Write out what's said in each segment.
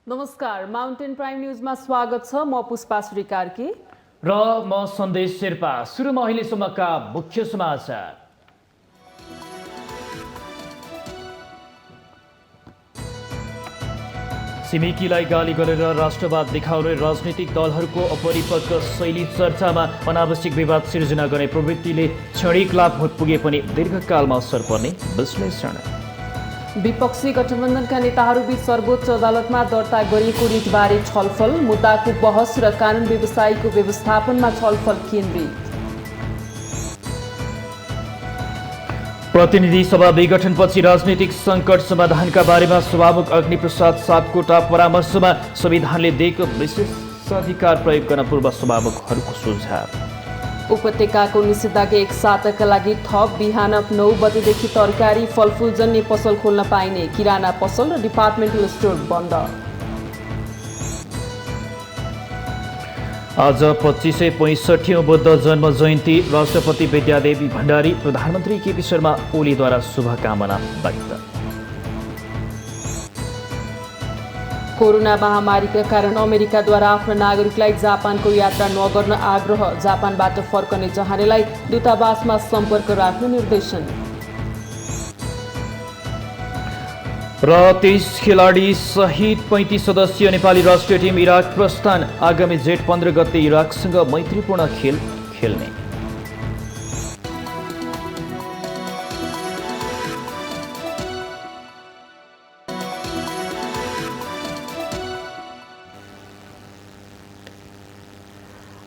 नमस्कार, mountain prime न्यूजमा स्वागत छ। म पुष्पा श्रीकार्की र म सन्देश शेर्पा। सुरुमा अहिलेसम्मका मुख्य समाचार। छिमेकीलाई गाली गरेर राष्ट्रवाद देखाउने राजनीतिक दलहरूको अपरिपक्व शैली चर्चामा अनावश्यक विवाद सिर्जना गर्ने प्रवृत्तिले क्षणिक लाभ पुगे पनि दीर्घकालमा असर पर्ने विश्लेषण। विपक्षी गठबन्धनका नेताहरूबीच सर्वोच्च अदालतमा दर्ता गरिएको रिटबारे छलफल, मुद्दाको बहस र कानुन व्यवसायीको व्यवस्थापनमा छलफल केन्द्रित। प्रतिनिधि सभा विघटनपछि राजनीतिक सङ्कट समाधानका बारेमा सभामुख अग्निप्रसाद सापकोटा परामर्शमा संविधानले दिएको विशेषाधिकार प्रयोग गर्न पूर्व सभामुखहरूको सुझाव। उपत्यकाको निषेधाज्ञा एक साताका लागि थप। बिहान 9 बजेदेखि तरकारी फलफुल जन्य पसल खोल्न पाइने। किराना पसल र डिपार्टमेन्टल स्टोर बन्द। आज 2565औं बुद्ध जन्म जयन्ती। राष्ट्रपति विद्यादेवी भण्डारी, प्रधानमन्त्री केपी शर्मा ओलीद्वारा शुभकामना व्यक्त। कोरोना महामारीका कारण अमेरिकाद्वारा आफ्ना नागरिकलाई जापानको यात्रा नगर्न आग्रह। जापानबाट फर्कने चाहनेलाई दूतावासमा सम्पर्क राख्न निर्देशन। र 23 खेलाडी सहित 35 सदस्यीय नेपाली राष्ट्रिय टिम इराक प्रस्थान। आगामी जेठ 15 गते इराकसँग मैत्रीपूर्ण खेल खेल्ने।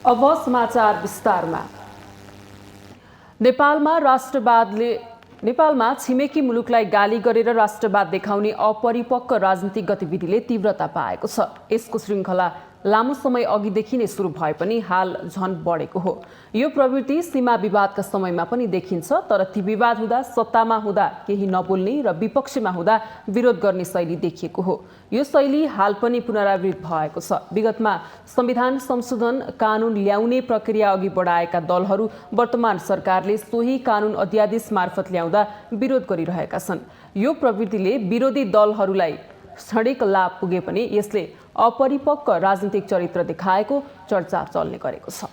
अब समाचार विस्तारमा। नेपालमा छिमेकी मुलुकलाई गाली गरेर राष्ट्रवाद देखाउने अपरिपक्व राजनीतिक गतिविधिले तीव्रता पाएको छ। यसको श्रृङ्खला लामो समय अघिदेखि नै सुरु भए पनि हाल झन बढेको हो। यो प्रवृत्ति सीमा विवादका समयमा पनि देखिन्छ, तर ती विवाद हुँदा सत्तामा हुँदा केही नबोल्ने र विपक्षमा हुँदा विरोध गर्ने शैली देखिएको हो। यो शैली हाल पनि पुनरावृत्त भएको छ। विगतमा संविधान संशोधन कानुन ल्याउने प्रक्रिया अघि बढाएका दलहरू वर्तमान सरकारले सोही कानुन अध्यादेश मार्फत ल्याउँदा विरोध गरिरहेका छन्। यो प्रवृत्तिले विरोधी दलहरूलाई क्षणिक लाभ पुगे पनि यसले अपरिपक्व राजनीतिक चरित्र देखाएको चर्चा चल्ने गरेको छ।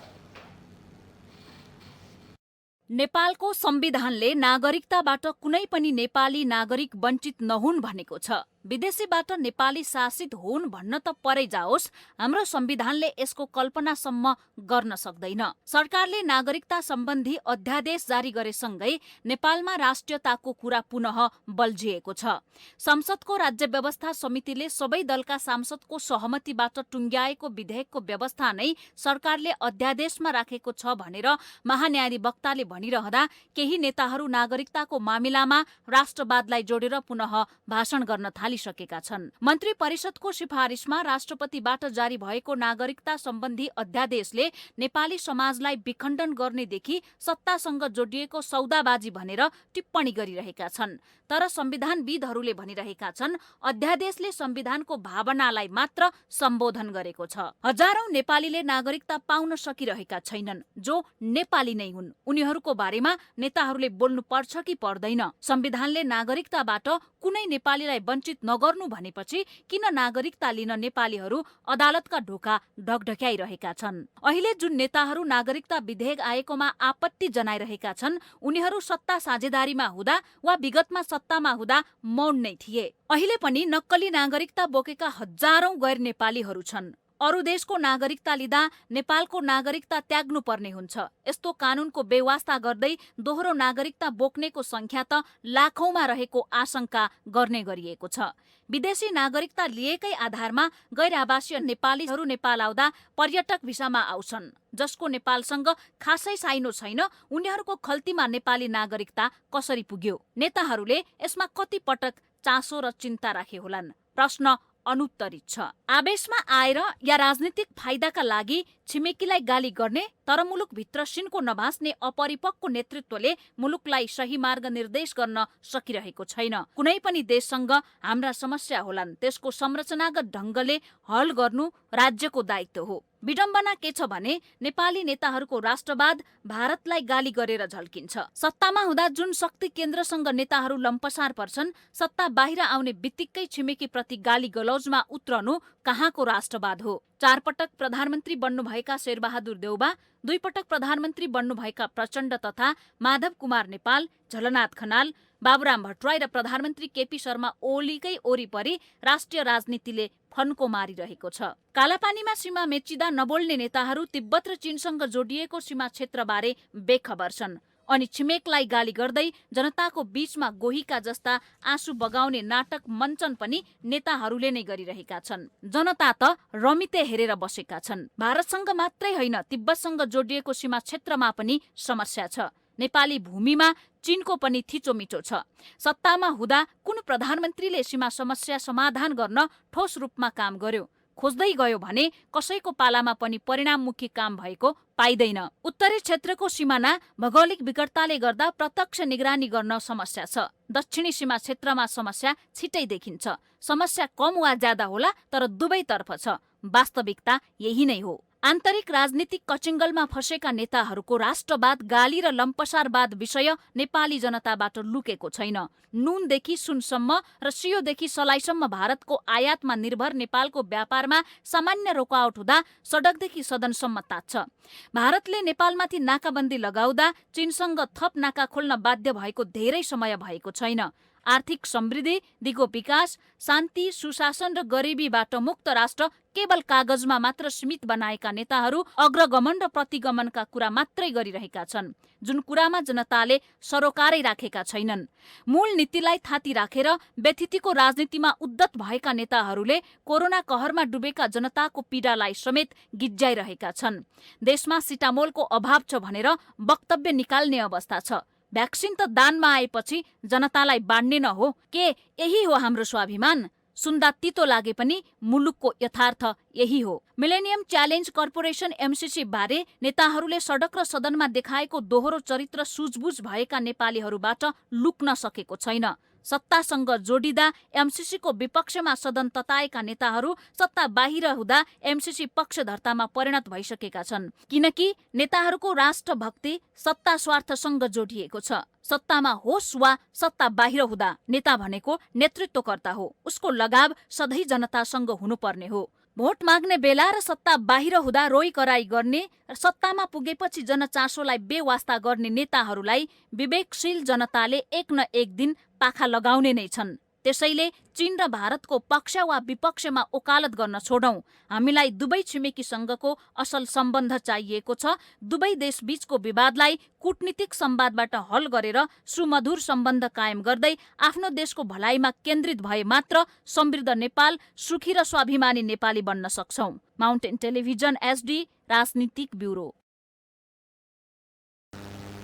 नेपालको संविधानले नागरिकताबाट कुनै पनि नेपाली नागरिक वञ्चित नहुन् भनेको छ। विदेशीबाट नेपाली शासित हुन् भन्न त परै जाओस्, हाम्रो संविधानले यसको कल्पनासम्म गर्न सक्दैन। सरकारले नागरिकता सम्बन्धी अध्यादेश जारी गरेसँगै नेपालमा राष्ट्रियताको कुरा पुनः बल्झिएको छ। संसदको राज्य व्यवस्था समितिले सबै दलका सांसदको सहमतिबाट टुङ्ग्याएको विधेयकको व्यवस्था नै सरकारले अध्यादेशमा राखेको छ भनेर महान्यायाधिवक्ताले भनिरहँदा केही नेताहरू नागरिकताको मामिलामा राष्ट्रवादलाई जोडेर पुनः भाषण गर्न थालिसकेका छन्। मन्त्री परिषदको सिफारिसमा राष्ट्रपतिबाट जारी भएको नागरिकता सम्बन्धी अध्यादेशले नेपाली समाजलाई विखण्डन गर्नेदेखि सत्तासँग जोडिएको सौदाबाजी भनेर टिप्पणी गरिरहेका छन्। तर संविधानविदहरूले भनिरहेका छन् अध्यादेशले संविधानको भावनालाई मात्र सम्बोधन गरेको छ। हजारौं नेपालीले नागरिकता पाउन सकिरहेका छैनन्, जो नेपाली नै हुन्। उनीहरूको बारेमा नेताहरूले बोल्नु पर्छ कि पर्दैन? संविधानले नागरिकताबाट कुनै नेपालीलाई वञ्चित नगर्नु भनेपछि किन नागरिकता लिन नेपालीहरू अदालतका ढोका ढकढक्याइरहेका छन्? अहिले जुन नेताहरू नागरिकता विधेयक आएकोमा आपत्ति जनाइरहेका छन्, उनीहरू सत्ता साझेदारीमा हुँदा वा विगतमा सत्तामा हुँदा मौन नै थिए। अहिले पनि नक्कली नागरिकता बोकेका हजारौं गैर नेपालीहरू छन्। अरू देशको नागरिकता लिँदा नेपालको नागरिकता त्याग्नु पर्ने हुन्छ। यस्तो कानूनको बेवास्ता गर्दै दोहोरो नागरिकता बोक्नेको संख्या त लाखौंमा रहेको आशंका गर्ने गरिएको छ। विदेशी नागरिकता लिएकै आधारमा गैर आवासीय नेपालीहरू नेपाल आउँदा पर्यटक भिसामा आउँछन्। जसको नेपालसँग खासै साइनो छैन, उनीहरूको खल्तीमा नेपाली नागरिकता कसरी पुग्यो? नेताहरूले यसमा कति पटक चासो र चिन्ता राखे होलान्? प्रश्न अनुत्तरित छ। आवेशमा आएर या राजनीतिक फाइदाका लागि छिमेकीलाई गाली गर्ने तर मुलुकभित्र सिनको नभास्ने अपरिपक्व नेतृत्वले मुलुकलाई सही मार्ग निर्देश गर्न सकिरहेको छैन। कुनै पनि देशसँग हाम्रा समस्या होलान्, त्यसको संरचनागत ढङ्गले हल गर्नु राज्यको दायित्व हो। विडम्बना के छ भने नेपाली नेताहरूको राष्ट्रवाद भारतलाई गाली गरेर झल्किन्छ। सत्तामा हुँदा जुन शक्ति केन्द्रसँग नेताहरू लम्पसार पर्छन्, सत्ता बाहिर आउने बित्तिकै छिमेकी प्रति गाली गलौजमा उत्रनु कहाँको राष्ट्रवाद हो? 4 पटक प्रधानमन्त्री बन्नुभएका शेरबहादुर देउबा, 2 पटक प्रधानमन्त्री बन्नुभएका प्रचण्ड तथा माधव कुमार नेपाल, झलनाथ खनाल, बाबुराम भट्टराई र प्रधानमन्त्री केपी शर्मा ओलीकै वरिपरि राष्ट्रिय राजनीतिले फन्को मारिरहेको छ। कालापानीमा सीमा मेचिँदा नबोल्ने नेताहरू तिब्बत र चीनसँग जोडिएको सीमा क्षेत्रबारे बेखबर छन् अनि छिमेकलाई गाली गर्दै जनताको बीचमा गोहीका जस्ता आँसु बगाउने नाटक मञ्चन पनि नेताहरूले नै गरिरहेका छन्। जनता त रमिते हेरेर बसेका छन्। भारतसँग मात्रै होइन, तिब्बतसँग जोडिएको सीमा क्षेत्रमा पनि समस्या छ। नेपाली भूमिमा चीनको पनि थिचोमिचो छ। सत्तामा हुँदा कुन प्रधानमन्त्रीले सीमा समस्या समाधान गर्न ठोस रूपमा काम गर्यो? खोज्दै गयो भने कसैको पालामा पनि परिणाममुखी काम भएको पाइँदैन। उत्तरी क्षेत्रको सिमाना भौगोलिक विकटताले गर्दा प्रत्यक्ष निगरानी गर्न समस्या छ। दक्षिणी सीमा क्षेत्रमा समस्या छिटै देखिन्छ। समस्या कम वा ज्यादा होला, तर दुवैतर्फ छ। वास्तविकता यही नै हो। आन्तरिक राजनीतिक कचिङ्गलमा फँसेका नेताहरूको राष्ट्रवाद, गाली र लम्पसारवाद विषय नेपाली जनताबाट लुकेको छैन। नुनदेखि सुनसम्म र सियोदेखि सलाइसम्म भारतको आयातमा निर्भर नेपालको व्यापारमा सामान्य रोकावट हुँदा सडकदेखि सदनसम्म तात्छ। भारतले नेपालमाथि नाकाबन्दी लगाउँदा चीनसँग थप नाका खोल्न बाध्य भएको धेरै समय भएको छैन। आर्थिक समृद्धि, दिगो विकास, शान्ति, सुशासन र गरिबीबाट मुक्त राष्ट्र केवल कागजमा मात्र सीमित बनाएका नेताहरू अग्रगमन र प्रतिगमनका कुरा मात्रै गरिरहेका छन्, जुन कुरामा जनताले सरोकारै राखेका छैनन्। मूल नीतिलाई थाती राखेर व्यथितिको राजनीतिमा उद्धत भएका नेताहरूले कोरोना कहरमा डुबेका जनताको पीडालाई समेत गिज्याइरहेका छन्। देशमा सिटामोलको अभाव छ भनेर वक्तव्य निकाल्ने अवस्था छ। भ्याक्सिन त दानमा आएपछि जनतालाई बाँड्ने न हो के? यही हो हाम्रो स्वाभिमान? सुन्दा तितो लागे पनि मुलुकको यथार्थ यही हो। मिलेनियम च्यालेन्ज कर्पोरेसन एमसीसी बारे नेताहरूले सडक र सदनमा देखाएको दोहोरो चरित्र सुझबुझ भएका नेपालीहरूबाट लुक्न सकेको छैन। सत्तासँग जोडिँदा एमसीसीको विपक्षमा सदन तताएका नेताहरू सत्ता बाहिर हुँदा एमसीसी पक्षधर्तामा परिणत भइसकेका छन्। किनकि नेताहरूको राष्ट्रभक्ति सत्ता स्वार्थसँग जोडिएको छ। सत्तामा होस् वा सत्ता बाहिर हुँदा नेता भनेको नेतृत्वकर्ता हो। उसको लगाव सधैँ जनतासँग हुनुपर्ने हो। भोट माग्ने बेला र सत्ता बाहिर हुँदा रोइ कराई गर्ने र सत्तामा पुगेपछि जनचासोलाई बेवास्ता गर्ने नेताहरूलाई विवेकशील जनताले एक न एक दिन पाखा लगाउने नै छन्। त्यसैले चीन र भारतको पक्ष वा विपक्षमा ओकालत गर्न छोडौं। हामीलाई दुवै छिमेकीसँगको असल सम्बन्ध चाहिएको छ। दुवै देशबीचको विवादलाई कूटनीतिक संवादबाट हल गरेर सुमधुर सम्बन्ध कायम गर्दै आफ्नो देशको भलाइमा केन्द्रित भए मात्र समृद्ध नेपाल, सुखी र स्वाभिमानी नेपाली बन्न सक्छौं। माउन्टेन टेलिभिजन एसडी राजनीतिक ब्युरो।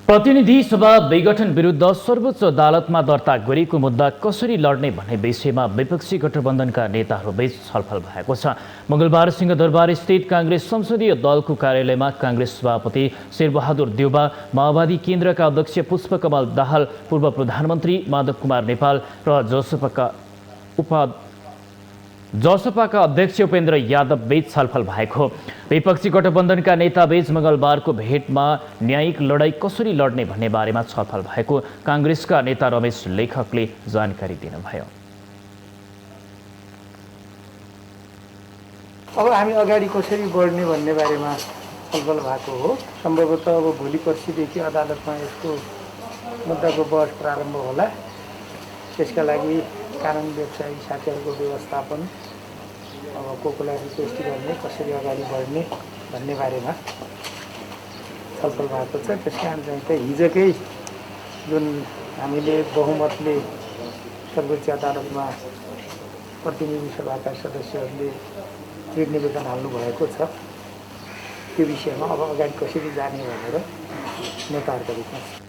प्रतिनिधि सभा विघटन विरुद्ध सर्वोच्च अदालतमा दर्ता गरिएको मुद्दा कसरी लड्ने भन्ने विषयमा विपक्षी गठबन्धनका नेताहरूबीच छलफल भएको छ। मंगलबार सिंहदरबार स्थित कांग्रेस संसदीय दलको कार्यालयमा कांग्रेस सभापति शेरबहादुर देउबा, माओवादी केन्द्रका अध्यक्ष पुष्पकमल दाहाल, पूर्व प्रधानमन्त्री माधव कुमार नेपाल र जसपाका अध्यक्ष उपेन्द्र यादव बीच छलफल भएको। विपक्षी गठबन्धनका नेताबीच मंगलबारको भेटमा न्यायिक लडाईँ कसरी लड्ने भन्ने बारेमा छलफल भएको कांग्रेसका नेता रमेश लेखकले जानकारी दिनुभयो। अब हामी अगाडि कसरी बढ्ने भन्ने बारेमा छलफल भएको हो। सम्भवतः अब भोलि पर्सिदेखि अदालतमा यसको मुद्दाको बहस प्रारम्भ होला। त्यसका लागि कानुन व्यवसायी साथीहरूको व्यवस्थापन, अब कोलाई रिक्वेस्ट गर्ने, कसरी अगाडि बढ्ने भन्ने बारेमा छलफल भएको छ। त्यस कारण चाहिँ हिजोकै जुन हामीले बहुमतले सर्वोच्च अदालतमा प्रतिनिधि सभाका सदस्यहरूले रिट निवेदन हाल्नुभएको छ, त्यो विषयमा अब अगाडि कसरी जाने भनेर नेताहरूका बिचमा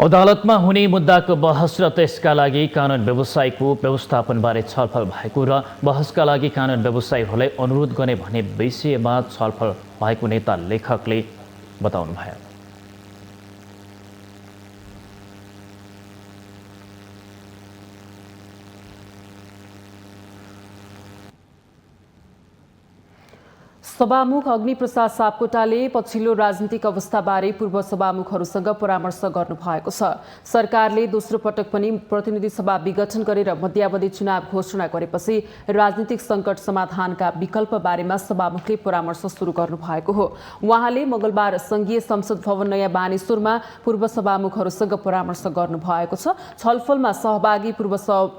अदालतमा हुने मुद्दाको बहस र त्यसका लागि कानुन व्यवसायको व्यवस्थापनबारे छलफल भएको र बहसका लागि कानुन व्यवसायीहरूलाई अनुरोध गर्ने भन्ने विषयमा छलफल भएको नेता लेखकले बताउनुभयो। सभामुख अग्निप्रसाद सापकोटाले पछिल्लो राजनीतिक अवस्थाबारे पूर्व सभामुखहरूसँग परामर्श गर्नुभएको छ। सरकारले दोस्रो पटक पनि प्रतिनिधि सभा विघटन गरेर मध्यावधि चुनाव घोषणा गरेपछि राजनीतिक सङ्कट समाधानका विकल्प बारेमा सभामुखले परामर्श सुरु गर्नुभएको हो। उहाँले मंगलबार संघीय संसद भवन नयाँ बानेश्वरमा पूर्व सभामुखहरूसँग परामर्श गर्नुभएको छ। छलफलमा सहभागी पूर्व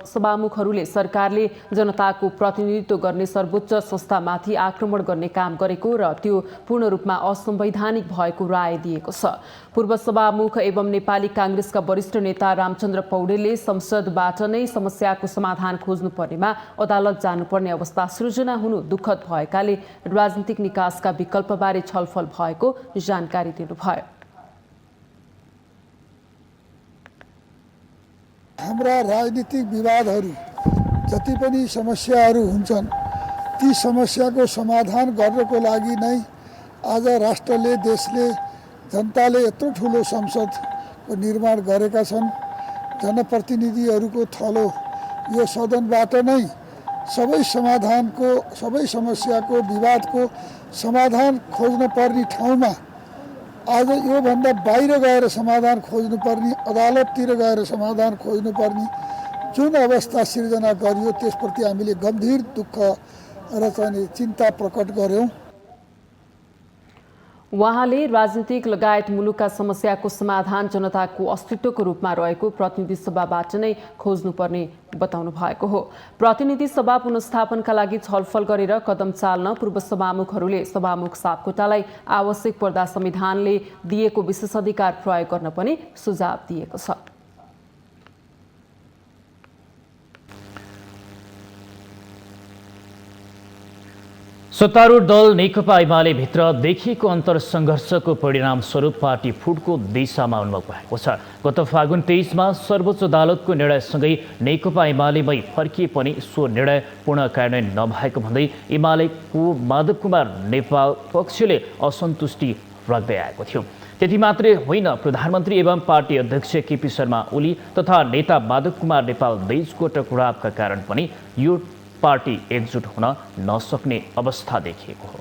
सभामुखहरूले सरकारले जनताको प्रतिनिधित्व गर्ने सर्वोच्च संस्थामाथि आक्रमण गर्ने काम गरेको र त्यो पूर्ण रूपमा असंवैधानिक भएको राय दिएको छ। पूर्व सभामुख एवं नेपाली कांग्रेसका वरिष्ठ नेता रामचन्द्र पौडेलले संसदबाट नै समस्याको समाधान खोज्नुपर्नेमा अदालत जानुपर्ने अवस्था सृजना हुनु दुःखद भएकाले राजनीतिक निकासका विकल्पबारे छलफल भएको जानकारी दिनुभयो। हाम्रा राजनीतिक विवादहरू जति पनि समस्याहरू हुन्छन् ती समस्याको समाधान गर्नको लागि नै आज राष्ट्रले देशले जनताले यत्रो ठुलो संसदको निर्माण गरेका छन्। जनप्रतिनिधिहरूको थलो यो सदनबाट नै सबै समस्याको विवादको समाधान खोज्न पर्ने ठाउँमा आज योभन्दा बाहिर गएर समाधान खोज्नुपर्ने, अदालततिर गएर समाधान खोज्नुपर्ने जुन अवस्था सिर्जना गरियो त्यसप्रति हामीले गम्भीर दुःख र चाहिँ चिन्ता प्रकट गर्यौं। उहाँले राजनीतिक लगायत मुलुकका समस्याको समाधान जनताको अस्तित्वको रूपमा रहेको प्रतिनिधि सभाबाट नै खोज्नुपर्ने बताउनु भएको हो। प्रतिनिधि सभा पुनर्स्थापनका लागि छलफल गरेर कदम चाल्न पूर्व सभामुखहरूले सभामुख सापकोटालाई आवश्यक पर्दा संविधानले दिएको विशेषाधिकार प्रयोग गर्न पनि सुझाव दिएको छ। सत्तारूढ दल नेकपा एमाले भित्र देखिएको अन्तरसङ्घर्षको परिणामस्वरूप पार्टी फुटको दिशामा उन्मुख भएको छ। गत फागुन 23मा सर्वोच्च अदालतको निर्णयसँगै नेकपा एमालेमै फर्किए पनि सो निर्णय पूर्ण कार्यान्वयन नभएको भन्दै एमालेको माधव कुमार नेपाल पक्षले असन्तुष्टि राख्दै आएको थियो। त्यति मात्रै होइन, प्रधानमन्त्री एवं पार्टी अध्यक्ष केपी शर्मा ओली तथा नेता माधव कुमार नेपाल बीचको टकरावका कारण पनि यो पार्टी एकजुट हुन नसक्ने अवस्था देखिएको हो।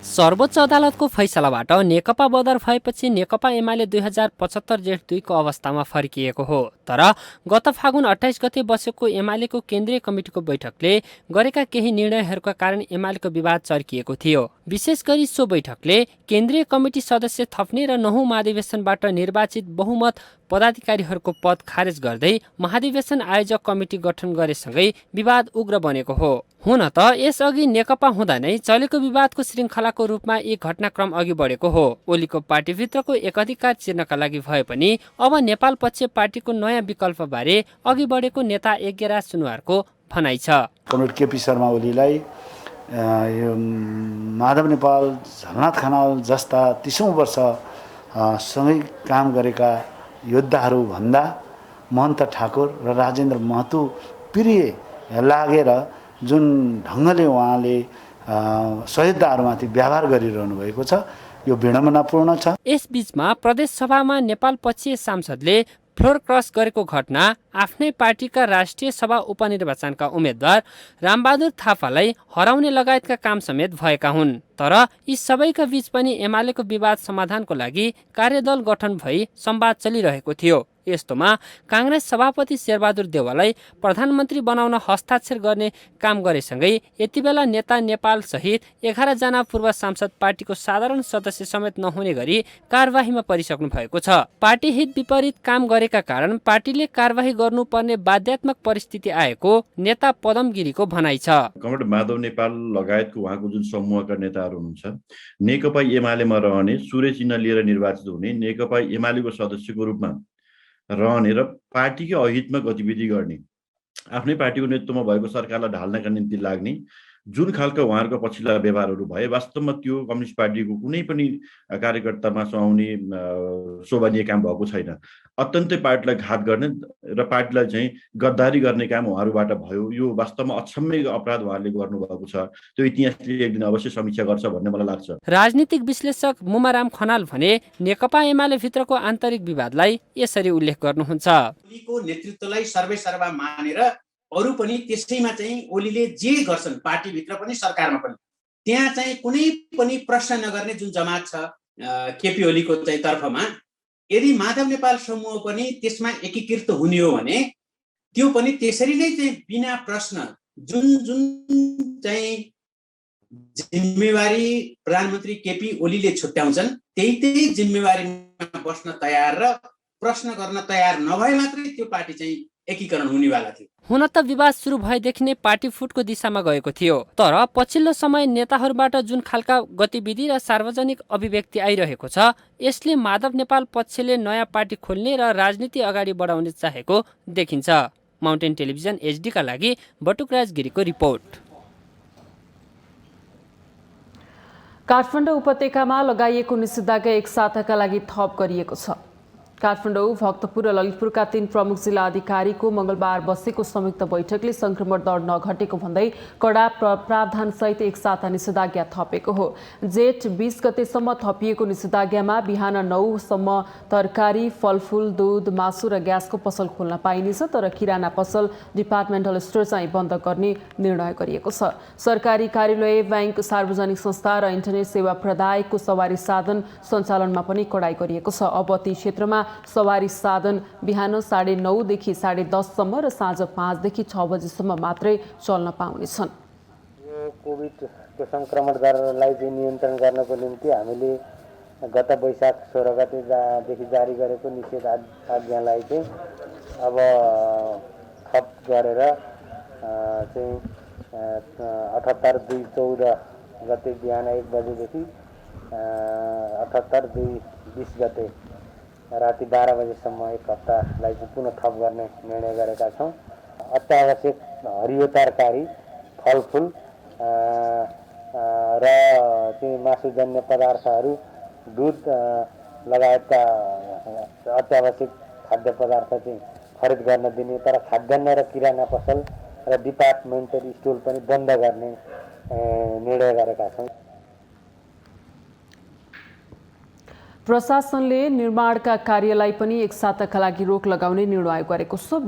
सर्वोच्च अदालतको फैसलाबाट नेकपा बदर भएपछि नेकपा एमाले 2075 जेठ 2 को अवस्थामा फर्किएको हो। तर गत फागुन 28 गते बसेको एमालेको केन्द्रीय कमिटिको बैठकले गरेका केही निर्णयहरूका कारण एमालेको विवाद चर्किएको थियो। विशेष गरी सो बैठकले केन्द्रीय कमिटी सदस्य थप्ने र 9औं महाधिवेशनबाट निर्वाचित बहुमत पदाधिकारीहरूको पद खारेज गर्दै महाधिवेशन आयोजक कमिटी गठन गरेसँगै विवाद उग्र बनेको हो। हुन त यसअघि नेकपा हुँदा नै चलेको विवादको श्रृङ्खलाको रूपमा एक घटनाक्रम अघि बढेको हो। ओलीको पार्टीभित्रको एकाधिकार चिर्नका लागि भए पनि अब नेपाल पक्ष पार्टीको नयाँ विकल्पबारे अघि बढेको नेता यज्ञराज सुनुवारको भनाइ छ। कमरेड केपी शर्मा ओलीलाई माधव नेपाल, झलनाथ खनाल जस्ता 30औं वर्ष सँगै काम गरेका योद्धाहरू भन्दा महन्त ठाकुर र राजेन्द्र महतो प्रिय लागेर जुन ढङ्गले उहाँले सहयोद्धाहरूमाथि व्यवहार गरिरहनु भएको छ यो विडम्बनापूर्ण छ। यसबीचमा प्रदेश सभामा नेपाल पक्षीय सांसदले फ्लोर क्रस गरेको घटना आफ्नै पार्टीका राष्ट्रिय सभा उपनिर्वाचनका उम्मेद्वार रामबहादुर थापालाई हराउने लगायतका काम समेत भएका हुन्। तर यी सबैका बीच पनि एमालेको विवाद समाधानको लागि कार्यदल गठन भई संवाद चलिरहेको थियो। यस्तोमा कांग्रेस सभापति शेरबहादुर देउवालाई प्रधानमन्त्री बनाउन हस्ताक्षर गर्ने काम गरेसँगै यतिबेला नेता नेपाल सहित 11 जना पूर्व सांसद पार्टीको साधारण सदस्य समेत नहुने गरी कारबाहीमा परिसक्नु भएको छ। पार्टी हित विपरीत काम गरेका कारण पार्टीले कारबाही गर्नुपर्ने बाध्यात्मक परिस्थिति आएको नेता पदम गिरीको भनाइ छ। कमरेड माधव नेपाल लगायतको उहाँको जुन समूहका नेताहरू हुनुहुन्छ, नेकपा एमालेमा रहने, सूर्य चिन्ह लिएर निर्वाचित हुने, नेकपा एमालेको सदस्यको रूपमा रहने र पार्टीकै अहितमा गतिविधि गर्ने, आफ्नै पार्टीको नेतृत्वमा भएको सरकारलाई ढाल्नका निम्ति लाग्ने जुन खालका उहाँहरूको पछिल्ला व्यवहारहरू भए वास्तवमा त्यो कम्युनिस्ट पार्टीको कुनै पनि कार्यकर्तामा सुहाउने शोभनीय काम भएको छैन। अत्यन्तै पार्टीलाई घात गर्ने र पार्टीलाई चाहिँ गद्दारी गर्ने काम उहाँहरूबाट भयो। यो वास्तवमा अक्षम्य अपराध उहाँहरूले गर्नुभएको छ। त्यो इतिहासले एक दिन अवश्य समीक्षा गर्छ भन्ने मलाई लाग्छ। राजनीतिक विश्लेषक मुमाराम खनाल भने नेकपा एमाले भित्रको आन्तरिक विवादलाई यसरी उल्लेख गर्नुहुन्छ। ओलीको नेतृत्वलाई सर्वेसर्वा मानेर अरू पनि त्यसैमा चाहिँ ओलीले जे गर्छन् पार्टीभित्र पनि सरकारमा पनि त्यहाँ चाहिँ कुनै पनि प्रश्न नगर्ने जुन जमात छ केपी ओलीको चाहिँ तर्फमा, यदि माधव नेपाल समूह पनि त्यसमा एकीकृत हुने हो भने त्यो पनि त्यसरी नै चाहिँ बिना प्रश्न जुन जुन चाहिँ जिम्मेवारी प्रधानमन्त्री केपी ओलीले छुट्याउँछन् त्यही जिम्मेवारीमा बस्न तयार र प्रश्न गर्न तयार नभए मात्रै त्यो पार्टी चाहिँ एकीकरण हुनेवाला थियो। हुन त विवाद सुरु भएदेखि नै पार्टी फुटको दिशामा गएको थियो, तर पछिल्लो समय नेताहरूबाट जुन खालका गतिविधि र सार्वजनिक अभिव्यक्ति आइरहेको छ यसले माधव नेपाल पक्षले नयाँ पार्टी खोल्ने र राजनीति अगाडि बढाउने चाहेको देखिन्छ। माउन्टेन टेलिभिजन एचडीका लागि बटुकराज गिरीको रिपोर्ट। काठमाडौँ उपत्यकामा लगाइएको निषेधाज्ञा एक साताका लागि थप गरिएको छ। काठमाडौँ, भक्तपुर र ललितपुरका 3 प्रमुख जिल्ला अधिकारीको मंगलबार बसेको संयुक्त बैठकले संक्रमण दर नघटेको भन्दै कडा प्रावधानसहित एक साता निषेधाज्ञा थपेको हो। जेठ 20 गतेसम्म थपिएको निषेधाज्ञामा बिहान 9 सम्म तरकारी, फलफूल, दूध, मासु र ग्यासको पसल खोल्न पाइनेछ, तर किराना पसल, डिपार्टमेन्टल स्टोर चाहिँ बन्द गर्ने निर्णय गरिएको छ। सरकारी कार्यालय, बैंक, सार्वजनिक संस्था र इन्टरनेट सेवा प्रदायकको सवारी साधन सञ्चालनमा पनि कडाई गरिएको छ। अब ती क्षेत्रमा सवारी साधन बिहान 9:30 देखि 10:30 सम्म र साँझ 5 देखि 6 बजेसम्म मात्रै चल्न पाउनेछन्। यो कोभिडको संक्रमण दरलाई चाहिँ नियन्त्रण गर्नको निम्ति हामीले गत वैशाख 16 गतेदेखि जारी गरेको निषेधाज्ञालाई चाहिँ अब थप गरेर चाहिँ 78/2/14 गते बिहान 1 बजेदेखि 78/2/20 गते राति 12 बजेसम्म एक हप्तालाई चाहिँ पुनः थप गर्ने निर्णय गरेका छौँ। अत्यावश्यक हरियो तरकारी, फलफुल र चाहिँ मासुजन्य पदार्थहरू, दुध लगायतका अत्यावश्यक खाद्य पदार्थ चाहिँ खरिद गर्न दिने, तर खाद्यान्न र किराना पसल र डिपार्टमेन्टल स्टोर पनि बन्द गर्ने निर्णय गरेका छौँ। प्रशासनले निर्माणका कार्यलाई पनि एक साताका लागि रोक लगाउने निर्णय गरेको छ।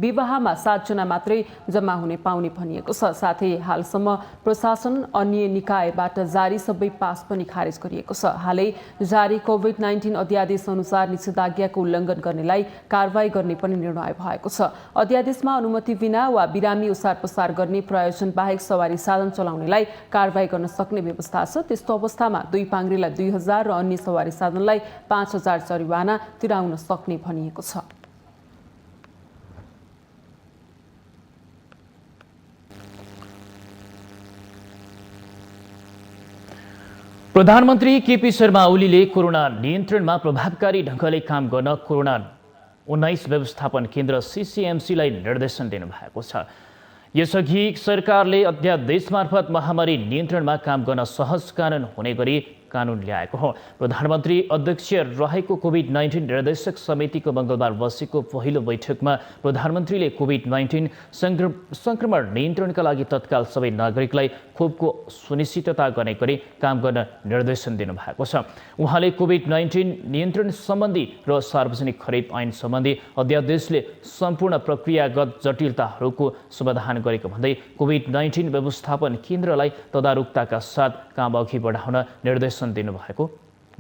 विवाहमा 7 जना मात्रै जम्मा हुने पाउने भनिएको छ। साथै हालसम्म प्रशासन अन्य निकायबाट जारी सबै पास पनि खारेज गरिएको छ। हालै जारी कोभिड-19 अध्यादेश अनुसार निषेधाज्ञाको उल्लङ्घन गर्नेलाई कारवाही गर्ने पनि निर्णय भएको छ। अध्यादेशमा अनुमति बिना वा बिरामी ओसार पसार गर्ने, प्रयोजन बाहेक सवारी साधन चलाउनेलाई कारवाही गर्न सक्ने व्यवस्था छ। त्यस्तो अवस्थामा 2 पाङ्ग्रेलाई 2000 र अन्य सवारी साधनलाई 5000 जरिवाना तिराउन सक्ने भनिएको छ। प्रधानमन्त्री केपी शर्मा ओलीले कोरोना नियन्त्रणमा प्रभावकारी ढङ्गले काम गर्न कोरोना-19 व्यवस्थापन केन्द्र सीसीएमसीलाई निर्देशन दिनुभएको छ। यसअघि सरकारले अध्यादेश मार्फत महामारी नियन्त्रणमा काम गर्न सहज कानुन हुने गरी कानुन ल्याएको हो। प्रधानमन्त्री अध्यक्ष रहेको कोभिड-19 निर्देशक समितिको मंगलबार बसेको पहिलो बैठकमा प्रधानमन्त्रीले कोभिड-19 संक्रमण नियन्त्रणका लागि तत्काल सबै नागरिकलाई खोपको सुनिश्चितता गर्ने गरी काम गर्न निर्देशन दिनुभएको छ। उहाँले कोभिड-19 नियन्त्रण सम्बन्धी र सार्वजनिक खरिद ऐन सम्बन्धी अध्यादेशले सम्पूर्ण प्रक्रियागत जटिलताहरूको समाधान गरेको भन्दै कोभिड-19 व्यवस्थापन केन्द्रलाई तदारुकताका साथ काम अघि बढाउन निर्देशन दिनुभएको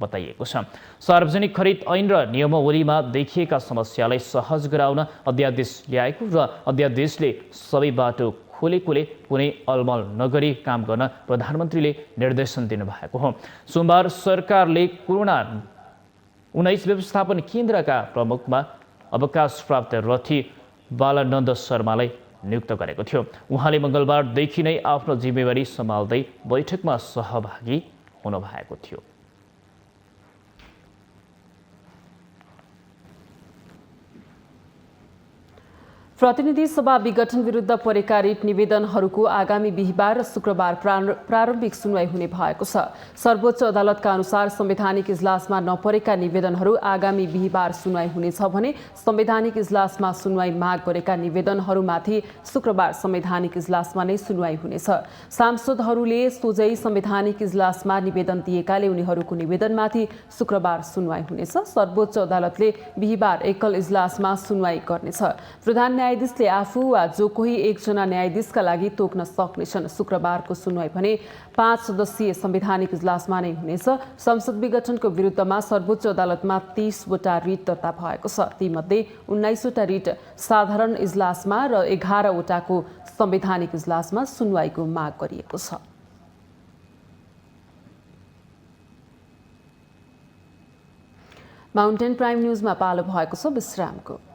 बताइएको छ। सार्वजनिक खरिद ऐन र नियमावलीमा देखिएका समस्यालाई सहज गराउन अध्यादेश ल्याएको र अध्यादेशले सबै बाटो खोलेकोले कुनै अलमल नगरी काम गर्न प्रधानमन्त्रीले निर्देशन दिनुभएको हो। सोमबार सरकारले कोरोना-19 व्यवस्थापन केन्द्रका प्रमुखमा अवकाश प्राप्त रथी बालानन्द शर्मालाई नियुक्त गरेको थियो। उहाँले मंगलबारदेखि नै आफ्नो जिम्मेवारी सम्हाल्दै बैठकमा सहभागी हुनुभएको थियो। प्रतिनिधि सभा विघटन विरुद्ध परेका रिट निवेदनहरूको आगामी बिहिबार र शुक्रबार प्रारम्भिक सुनवाई हुने भएको छ। सर्वोच्च अदालतका अनुसार संवैधानिक इजलासमा नपरेका निवेदनहरू आगामी बिहिबार सुनवाई हुनेछ भने संवैधानिक इजलासमा सुनवाई माग गरेका निवेदनहरूमाथि शुक्रबार संवैधानिक इजलासमा नै सुनवाई हुनेछ। सांसदहरूले सोझै संवैधानिक इजलासमा निवेदन दिएकाले उनीहरूको निवेदनमाथि शुक्रबार सुनवाई हुनेछ। सर्वोच्च अदालतले बिहिबार एकल इजलासमा सुनवाई गर्नेछ। प्रधान न्यायाधीशले आफू वा जो कोही एकजना न्यायाधीशका लागि तोक्न सक्नेछन्। शुक्रबारको सुनवाई भने 5 सदस्यीय संवैधानिक इजलासमा नै हुनेछ। संसद विघटनको विरुद्धमा सर्वोच्च अदालतमा 30 वटा रिट दर्ता भएको छ। तीमध्ये 19 वटा रिट साधारण इजलासमा र 11 वटाको संवैधानिक इजलासमा सुनवाईको माग गरिएको छ। माउन्टेन प्राइम न्यूजमा पालो भएको छ विश्रामको।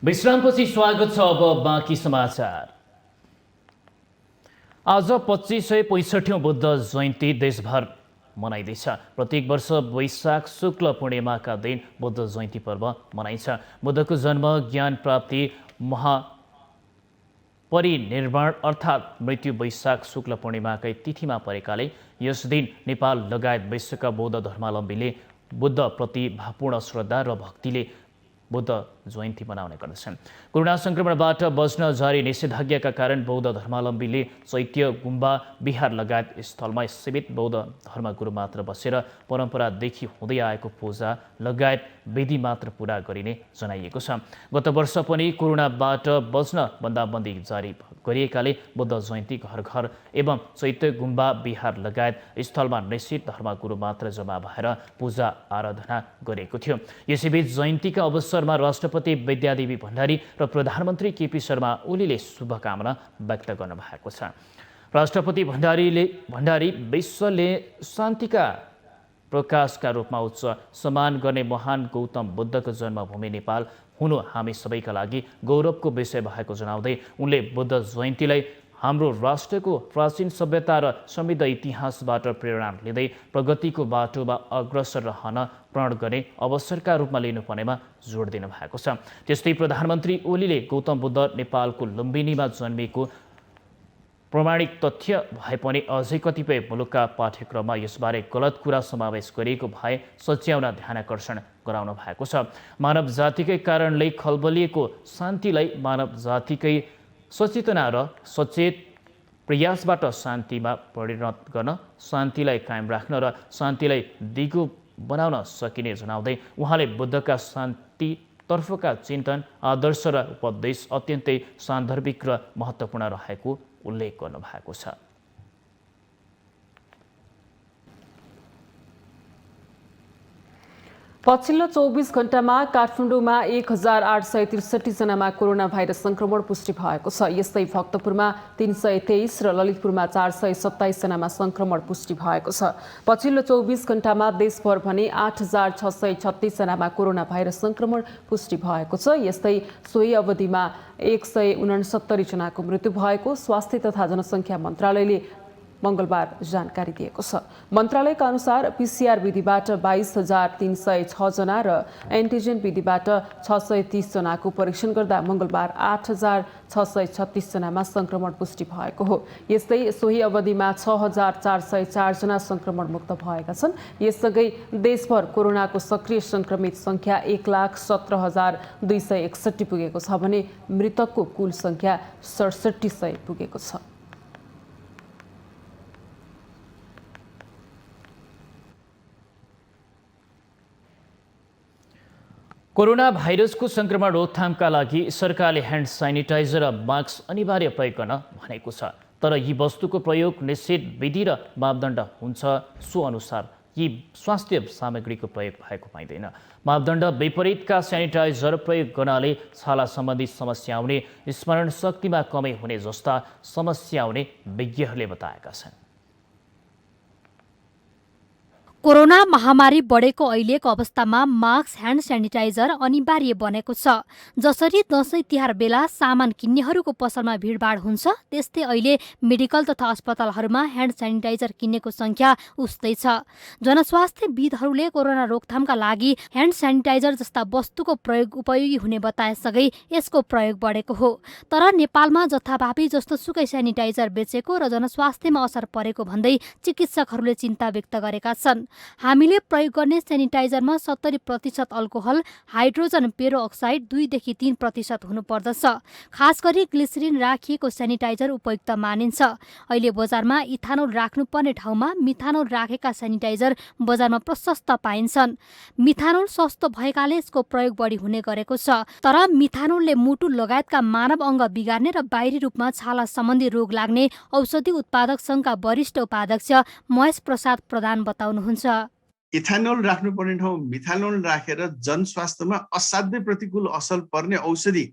विश्रामपछि स्वागत छ। अब बाँकी समाचार। आज 2565औं बुद्ध जयन्ती देशभर मनाइँदैछ। प्रत्येक वर्ष वैशाख शुक्ल पूर्णिमाका दिन बुद्ध जयन्ती पर्व मनाइन्छ। बुद्धको जन्म, ज्ञान प्राप्ति, महापरिनिर्वाण अर्थात् मृत्यु वैशाख शुक्ल पूर्णिमाकै तिथिमा परेकाले यस दिन नेपाल लगायत विश्वका बौद्ध धर्मावलम्बीले बुद्धप्रति भावपूर्ण श्रद्धा र भक्तिले बुद्ध जयन्ती मनाउने गर्दछन्। कोरोना संक्रमणबाट बच्न जारी निषेधाज्ञाका कारण बौद्ध धर्मावलम्बीले चैत्य, गुम्बा, विहार लगायत स्थलमा सीमित बौद्ध धर्मगुरु मात्र बसेर परम्परादेखि हुँदै आएको पूजा लगायत विधि मात्र पूरा गरिने जनाइएको छ। गत वर्ष पनि कोरोनाबाट बच्न बन्दाबन्दी जारी गरिएकाले बुद्ध जयन्ती घर घर एवं चैत्य, गुम्बा, विहार लगायत स्थलमा निश्चित धर्मगुरु मात्र जम्मा भएर पूजा आराधना गरेको थियो। यसैबीच जयन्तीका अवसरमा राष्ट्रपति विद्यादेवी भण्डारी र प्रधानमन्त्री केपी शर्मा ओलीले शुभकामना व्यक्त गर्नुभएको छ। राष्ट्रपति भण्डारी विश्वले शान्तिका प्रकाशका रूपमा उच्च सम्मान गर्ने महान गौतम बुद्धको जन्मभूमि नेपाल हुनु हामी सबैका लागि गौरवको विषय भएको जनाउँदै उनले बुद्ध जयन्तीलाई हाम्रो राष्ट्रको प्राचीन सभ्यता र समृद्ध इतिहासबाट प्रेरणा लिँदै प्रगतिको बाटोमा अग्रसर रहन प्रण गर्ने अवसरका रूपमा लिनुपर्नेमा जोड दिनु भएको छ। त्यस्तै प्रधानमन्त्री ओलीले गौतम बुद्ध नेपालको लुम्बिनीमा जन्मिएको प्रमाणिक तथ्य भए पनि अझै कतिपय मुलुकका पाठ्यक्रममा यसबारे गलत कुरा समावेश गरिएको भए सच्याउन ध्यानाकर्षण गराउनु भएको छ। मानव जातिकै कारणले खलबलिएको शान्तिलाई मानव जातिकै सचेतना र सचेत प्रयासबाट शान्तिमा परिणत गर्न, शान्तिलाई कायम राख्न र शान्तिलाई दिगो बनाउन सकिने जनाउँदै उहाँले बुद्धका शान्तितर्फका चिन्तन, आदर्श र उपदेश अत्यन्तै सान्दर्भिक र महत्त्वपूर्ण रहेको उल्लेख गर्नुभएको छ। पछिल्लो 24 घण्टामा काठमाडौँमा 1863 जनामा कोरोना भाइरस संक्रमण पुष्टि भएको छ। यस्तै भक्तपुरमा 323 र ललितपुरमा 427 जनामा संक्रमण पुष्टि भएको छ। पछिल्लो 24 घण्टामा देशभर भने 8636 जनामा कोरोना भाइरस संक्रमण पुष्टि भएको छ। यस्तै सोही अवधिमा 169 जनाको मृत्यु भएको स्वास्थ्य तथा जनसङ्ख्या मन्त्रालयले मंगलबार जानकारी दिएको छ। मन्त्रालयका अनुसार पीसीआर विधिबाट 22,306 जना र एन्टिजेन विधिबाट 630 जनाको परीक्षण गर्दा मंगलबार 8,636 जनामा संक्रमण पुष्टि भएको हो। यस्तै सोही अवधिमा 6,404 जना संक्रमण मुक्त भएका छन्। यससँगै देशभर कोरोनाको सक्रिय संक्रमित संख्या 1,17,261 पुगेको छ भने मृतकको कुल संख्या 6700 पुगेको छ। कोरोना भाइरसको संक्रमण रोकथामका लागि सरकारले ह्यान्ड सेनिटाइजर र मास्क अनिवार्य प्रयोग गर्न भनेको छ। तर यी वस्तुको प्रयोग निश्चित विधि र मापदण्ड हुन्छ, सो अनुसार यी स्वास्थ्य सामग्रीको प्रयोग भएको पाइँदैन। मापदण्ड विपरीतका सेनिटाइजर प्रयोग गर्नाले छाला सम्बन्धी समस्या आउने, स्मरण शक्तिमा कमी हुने जस्ता समस्या आउने विज्ञहरूले बताएका छन्। कोरोना महामारी बढेको अहिलेको अवस्थामा मास्क, ह्यान्ड सेनिटाइजर अनिवार्य बनेको छ। जसरी दशैं तिहार बेला सामान किन्नेहरूको पसलमा भिडभाड हुन्छ, त्यस्तै अहिले मेडिकल तथा अस्पतालहरूमा ह्यान्ड सेनिटाइजर किन्नेको संख्या उस्तै छ। जनस्वास्थ्यविदहरूले कोरोना रोकथामका लागि ह्यान्ड सेनिटाइजर जस्ता वस्तुको प्रयोग उपयोगी हुने बताएसँगै यसको प्रयोग बढेको हो। तर नेपालमा जथाभावी जस्तो सुकै सेनिटाइजर बेचेको र जनस्वास्थ्यमा असर परेको भन्दै चिकित्सकहरूले चिन्ता व्यक्त गरेका छन्। हामीले प्रयोग गर्ने सेनिटाइजरमा 70% अल्कोहल, हाइड्रोजन पेरोक्साइड 2 देखि 3% हुनुपर्दछ। खास गरी ग्लिसरिन राखिएको सेनिटाइजर उपयुक्त मानिन्छ। अहिले बजारमा इथानोल राख्नुपर्ने ठाउँमा मिथानोल राखेका सेनिटाइजर बजारमा प्रशस्त पाइन्छन्। मिथानोल सस्तो भएकाले यसको प्रयोग बढी हुने गरेको छ। तर मिथानोलले मुटु लगायतका मानव अङ्ग बिगार्ने र बाहिरी रूपमा छाला सम्बन्धी रोग लाग्ने औषधि उत्पादक संघका वरिष्ठ उपाध्यक्ष महेश प्रसाद प्रधान बताउनुहुन्छ। इथानोल राख्नुपर्ने ठाउँ मिथानोल राखेर जनस्वास्थ्यमा असाध्यै प्रतिकूल असर पर्ने औषधि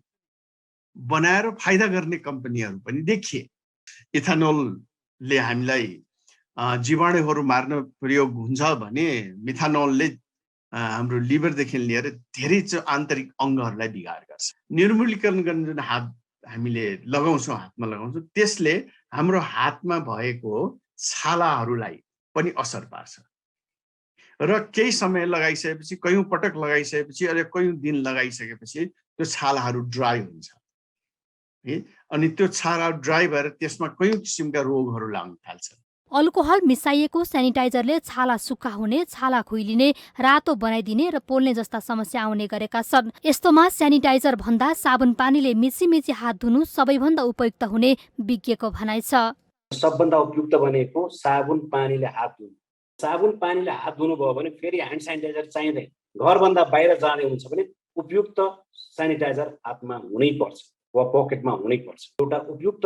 बनाएर फाइदा गर्ने कम्पनीहरू पनि देखिए। इथानोलले हामीलाई जीवाणुहरू मार्न प्रयोग हुन्छ भने मिथानोलले हाम्रो लिभरदेखि लिएर धेरै आन्तरिक अङ्गहरूलाई बिगार गर्छ। निर्मूलीकरण गर्ने जुन हात हामीले लगाउँछौँ, हातमा लगाउँछौँ, त्यसले हाम्रो हातमा भएको छालाहरूलाई पनि असर पार्छ र केही समय लगाइसकेपछि, कयौं पटक लगाइसकेपछि, अरे कयौं दिन लगाइसकेपछि त्यो छालाहरू ड्राई हुन्छ अनि त्यो छाला ड्राई भएर त्यसमा कयौं किसिमका रोगहरू लाग्न थाल्छ। अल्कोहल मिसाइएको सेनिटाइजरले छाला सुक्खा हुने, छाला खुइलिने, रातो बनाइदिने र पोल्ने जस्ता समस्या आउने गरेका छन्। यस्तोमा सेनिटाइजर भन्दा साबुन पानीले मिची हात धुनु सबैभन्दा उपयुक्त हुने विज्ञको भनाइ छ। सबभन्दा उपयुक्त भनेको साबुन पानीले हात धुनु। साबुन पानीले हात धुनुभयो भने फेरि ह्यान्ड सेनिटाइजर चाहिँदैन। घरभन्दा बाहिर जाने हुन्छ भने उपयुक्त सेनिटाइजर हातमा हुनै पर्छ वा पकेटमा हुनै पर्छ। एउटा उपयुक्त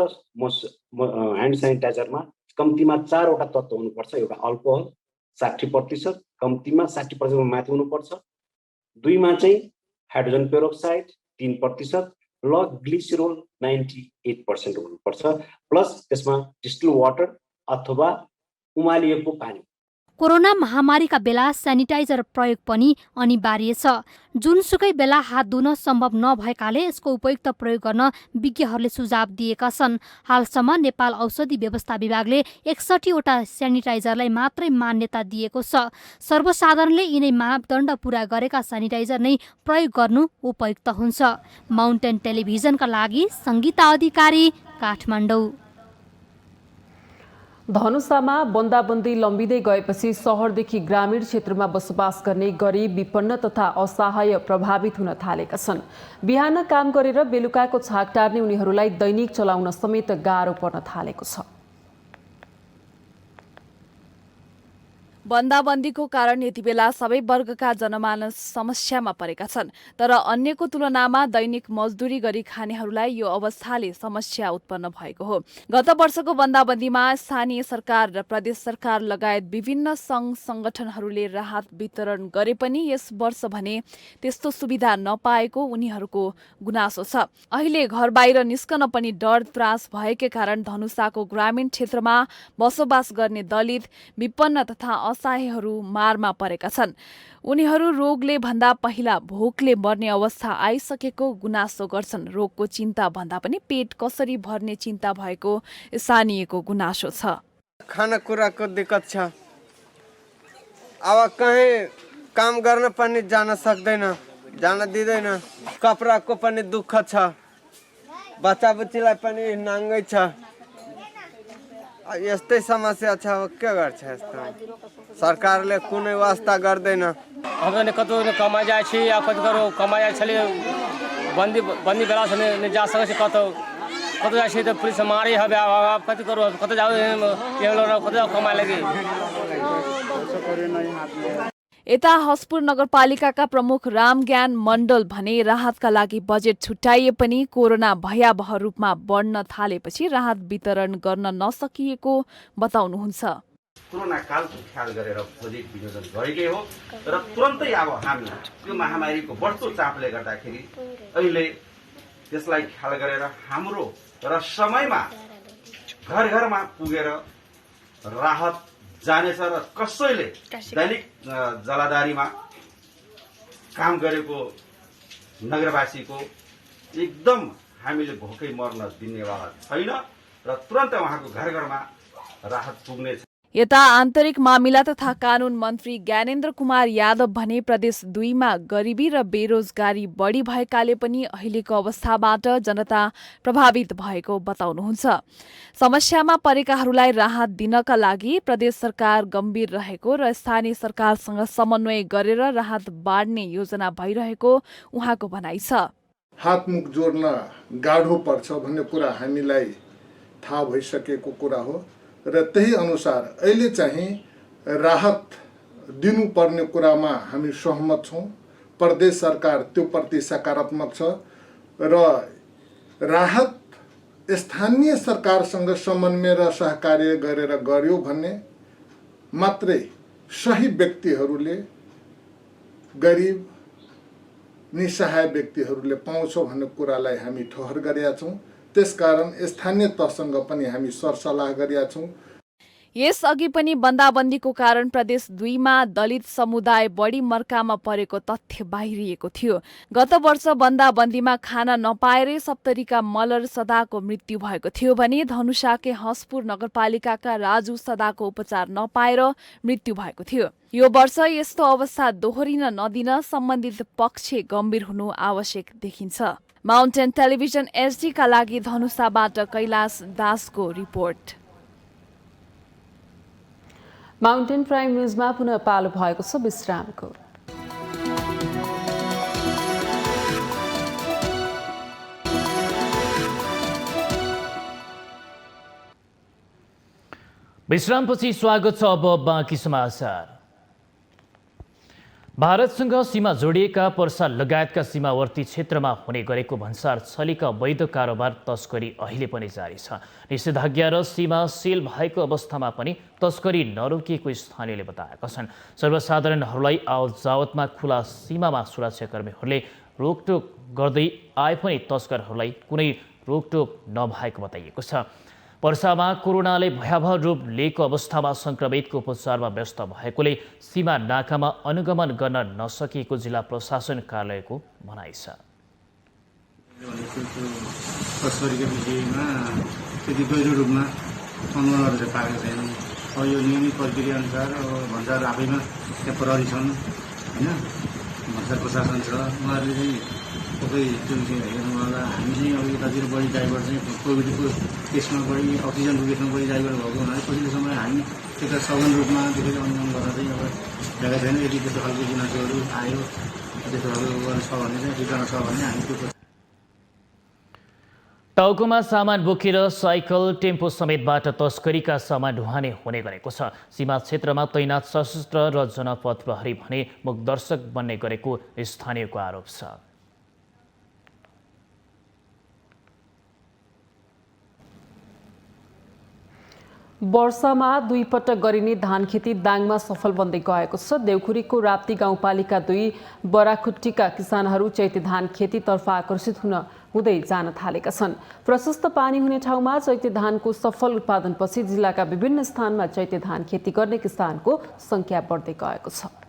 ह्यान्ड सेनिटाइजरमा कम्तीमा 4 वटा तत्त्व हुनुपर्छ। एउटा अल्कोहल 60%, कम्तीमा 60% माथि हुनुपर्छ। 2 मा चाहिँ हाइड्रोजन पेरोक्साइड 3% र ग्लिसरोल 98% हुनुपर्छ। प्लस त्यसमा डिस्टिल वाटर अथवा उमालिएको पानी। कोरोना महामारीका बेला सेनिटाइजर प्रयोग पनि अनिवार्य छ। जुनसुकै बेला हात धुन सम्भव नभएकाले यसको उपयुक्त प्रयोग गर्न विज्ञहरूले सुझाव दिएका छन्। हालसम्म नेपाल औषधि व्यवस्था विभागले 61 वटा सेनिटाइजरलाई मात्रै मान्यता दिएको छ। सर्वसाधारणले यिनै मापदण्ड पूरा गरेका सेनिटाइजर नै प्रयोग गर्नु उपयुक्त हुन्छ। माउन्टेन टेलिभिजनका लागि सङ्गीता अधिकारी, काठमाडौँ। धनुषामा बन्दाबन्दी लम्बिँदै गएपछि सहरदेखि ग्रामीण क्षेत्रमा बसोबास गर्ने गरिब, विपन्न तथा असहाय प्रभावित हुन थालेका छन्। बिहान काम गरेर बेलुकाको छाक टार्ने उनीहरूलाई दैनिक चलाउन समेत गाह्रो पर्न थालेको छ। बन्दाबन्दीको कारण यति बेला सबै वर्गका जनमानस समस्यामा परेका छन्। तर अन्यको तुलनामा दैनिक मजदुरी गरी खानेहरूलाई यो अवस्थाले समस्या उत्पन्न भएको हो। गत वर्षको बन्दाबन्दीमा स्थानीय सरकार र प्रदेश सरकार लगायत विभिन्न सङ्घ संगठनहरूले राहत वितरण गरे पनि यस वर्ष भने त्यस्तो सुविधा नपाएको उनीहरूको गुनासो छ। अहिले घर बाहिर निस्कन पनि डर त्रास भएकै कारण धनुषाको ग्रामीण क्षेत्रमा बसोबास गर्ने दलित, विपन्न तथा असहायहरू मारमा परेका छन्। उनीहरू रोगले भन्दा पहिला भोकले मर्ने अवस्था आइसकेको गुनासो गर्छन्। रोगको चिन्ता भन्दा पनि पेट कसरी भर्ने चिन्ता भएको स्थानीयको गुनासो छ। खानेकुराको दिक्कत छ। अब कहीँ काम गर्न पनि जान सक्दैन, जान दिँदैन। कपडाको पनि दुःख छ, बच्चा बुच्चीलाई पनि नाङ्गै छ। यस्तै समस्या छ। अब के गर्छ? यस्तो सरकारले कुनै वास्ता गर्दैन। हमने कतौ कमाई जाइ छी या कतौ करो कमाई जाइ छले बन्दी बेला से ने जा सकै छी। कतौ जाइ छी त पुलिस मारे हबे। अब कतौ करो कतौ जाऊ ये लोग कतौ कमाई लगी। यता हसपुर नगरपालिकाका प्रमुख रामज्ञान मण्डल भने राहतका लागि बजेट छुट्याइए पनि कोरोना भयावह रूपमा बढ्न थालेपछि राहत वितरण गर्न नसकिएको बताउनुहुन्छ। कोरोना कालको ख्याल गरेर बजेट विनियोजन गरेकै हो र तुरन्तै अब हामी यो महामारीको बढ्दो चापले गर्दाखेरि अहिले त्यसलाई ख्याल गरेर हाम्रो र समयमा घर घरमा पुगेर राहत जानेछ र कसैले दैनिक जलाधारीमा काम गरेको नगरवासीको एकदम हामीले भोकै मर्न दिनेवाला छैन र तुरन्तै उहाँको घर घरमा राहत पुग्नेछ। यता आन्तरिक मामिला तथा कानून मन्त्री ज्ञानेन्द्र कुमार यादव भने प्रदेश 2 मा गरिबी र बेरोजगारी बढी भएकाले पनि अहिलेको अवस्थाबाट जनता प्रभावित भएको बताउनुहुन्छ। समस्यामा परेकाहरूलाई राहत दिनका लागि प्रदेश सरकार गम्भीर रहेको र स्थानीय सरकारसँग समन्वय गरेर राहत बाँड्ने योजना भइरहेको उहाँको भनाइ छ। हातमुख जोड्न गाह्रो पर्छ भन्ने कुरा हामीलाई थाहा भइसकेको कुरा हो र त्यही अनुसार अहिले चाहिँ राहत दिनुपर्ने कुरामा हामी सहमत छौँ। प्रदेश सरकार त्यो प्रति सकारात्मक छ र राहत स्थानीय सरकारसँग समन्वय र सहकार्य गरेर गर्यो भने मात्रै सही व्यक्तिहरूले गरिब निसहाय व्यक्तिहरूले पाउँछ भन्ने कुरालाई हामी ठहर गरेका छौँ। त्यसकारण स्थानीय तहसँग पनि हामी सरसल्लाह गरेका छौँ। यसअघि पनि बन्दाबन्दीको कारण प्रदेश 2 मा दलित समुदाय बढी मर्कामा परेको तथ्य बाहिरिएको थियो। गत वर्ष बन्दाबन्दीमा खाना नपाएरै सप्तरीका मलर सदाको मृत्यु भएको थियो भने धनुषाके हसपुर नगरपालिकाका राजु सदाको उपचार नपाएर मृत्यु भएको थियो। यो वर्ष यस्तो अवस्था दोहोरिन नदिन सम्बन्धित पक्ष गम्भीर हुनु आवश्यक देखिन्छ। माउन्टेन टेलिभिजन एसडी का लागि धनुषाबाट कैलाश दासको रिपोर्ट। माउन्टेन प्राइम न्युजमा पुनः पालो भएको छ विश्रामको। विश्रामपछि स्वागत छ। अब बाँकी समाचार। भारतसँग सीमा जोडिएका पर्सा लगायतका सीमावर्ती क्षेत्रमा हुने गरेको भन्सार छलीका अवैध कारोबार तस्करी अहिले पनि जारी छ। निषेधाज्ञा र सीमा सील भएको अवस्थामा पनि तस्करी नरोकिएको स्थानीयले बताएका छन्। सर्वसाधारणहरूलाई आवत जावतमा खुला सीमामा सुरक्षाकर्मीहरूले रोकटोक गर्दै आए पनि तस्करहरूलाई कुनै रोकटोक नभएको बताइएको छ। पर्सामा कोरोनाले भयावह रूप लिएको अवस्थामा संक्रमितको उपचारमा व्यस्त भएकोले सीमा नाकामा अनुगमन गर्न नसकिएको जिल्ला प्रशासन कार्यालयको भनाइ छ। तस्करीको विषयमा त्यति गहिरो रूपमा अनुगमनहरू पाएको छैन। अब यो नियमित प्रक्रिया अनुसार भन्सार आफैमा त्यहाँ प्रहरी छन् होइन, भन्सार प्रशासन छ, उहाँहरूले चाहिँ सबै त्यो विषय हेर्नुभयो। हामी चाहिँ अब यतातिर बढी ड्राइभर चाहिँ कोभिडको केसमा बढी अक्सिजनको केसमा बढी ड्राइभर भएको हुनाले पछिल्लो समय हामी त्यता सघन रूपमा त्यसरी अनुगमन गर्न चाहिँ अब भएका छैन। यदि त्यस्तो खालको गुनासोहरू आयो, त्यस्तो खालको छ भने चाहिँ ठिकाना छ भने हामी त्यो टाउकोमा सामान बोकेर साइकल टेम्पो समेतबाट तस्करीका सामान ढुवानी हुने गरेको छ। सीमा क्षेत्रमा तैनात सशस्त्र र जनपथ प्रहरी भने मुखदर्शक बन्ने गरेको स्थानीयको आरोप छ। वर्षमा 2 पटक गरिने धान खेती दाङमा सफल बन्दै गएको छ। देउखुरीको राप्ती गाउँपालिका 2 बराखुट्टीका किसानहरू चैते धान खेतीतर्फ आकर्षित हुँदै जान थालेका छन्। प्रशस्त पानी हुने ठाउँमा चैते धानको सफल उत्पादनपछि जिल्लाका विभिन्न स्थानमा चैते धान खेती गर्ने किसानको संख्या बढ्दै गएको छ।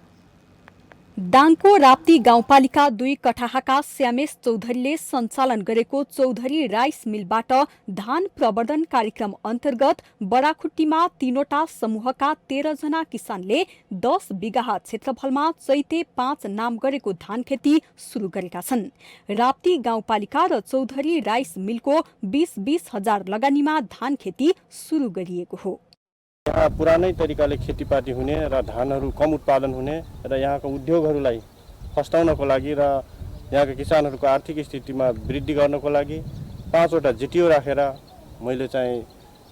दाङको राप्ती गाउँपालिका 2 कठाहाका श्यामेश चौधरीले सञ्चालन गरेको चौधरी राइस मिलबाट धान प्रवर्धन कार्यक्रम अन्तर्गत बडाखुट्टीमा 3वटा समूहका 13 जना किसानले 10 बिघा क्षेत्रफलमा चैते 5 नाम गरेको धान खेती सुरु गरेका छन्। राप्ती गाउँपालिका र चौधरी राइस मिलको 20-20 हजार लगानीमा धान खेती सुरु गरिएको हो। यहाँ पुरानै तरिकाले खेतीपाती हुने र धानहरू कम उत्पादन हुने र यहाँको उद्योगहरूलाई फस्टाउनको लागि र यहाँका किसानहरूको आर्थिक स्थितिमा वृद्धि गर्नको लागि 5वटा जिटिओ राखेर मैले चाहिँ